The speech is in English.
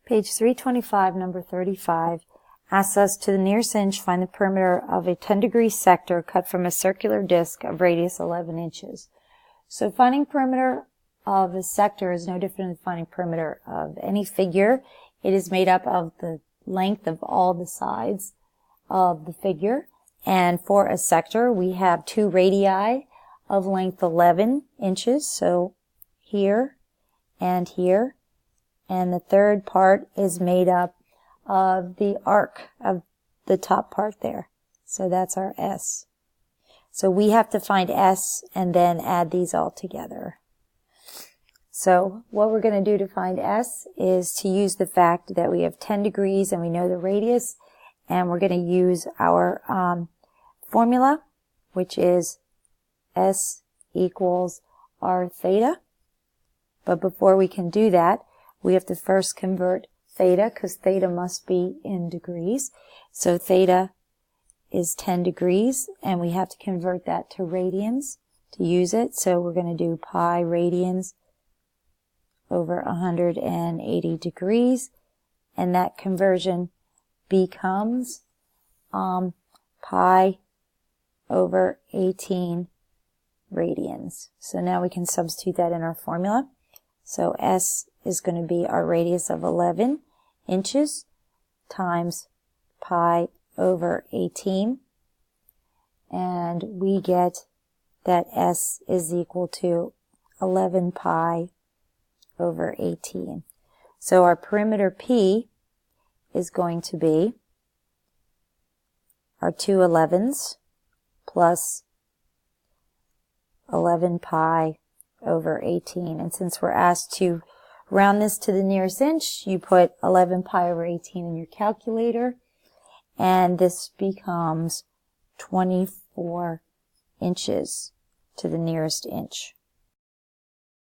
Page 325, number 35, asks us to the nearest inch find the perimeter of a 10-degree sector cut from a circular disc of radius 11 inches. So finding perimeter of a sector is no different than finding perimeter of any figure. It is made up of the length of all the sides of the figure. And for a sector, we have two radii of length 11 inches. So here and here. And the third part is made up of the arc of the top part there. So that's our S. So we have to find S and then add these all together. So what we're going to do to find S is to use the fact that we have 10 degrees and we know the radius, and we're going to use our formula, which is S equals R theta. But before we can do that, we have to first convert theta, because theta must be in degrees. So theta is 10 degrees, and we have to convert that to radians to use it. So we're going to do pi radians over 180 degrees, and that conversion becomes pi over 18 radians. So now we can substitute that in our formula. So S is going to be our radius of 11 inches times pi over 18. And we get that S is equal to 11 pi over 18. So our perimeter P is going to be our two 11s plus 11 pi over 18. And since we're asked to round this to the nearest inch, you put 11 pi over 18 in your calculator, and this becomes 24 inches to the nearest inch.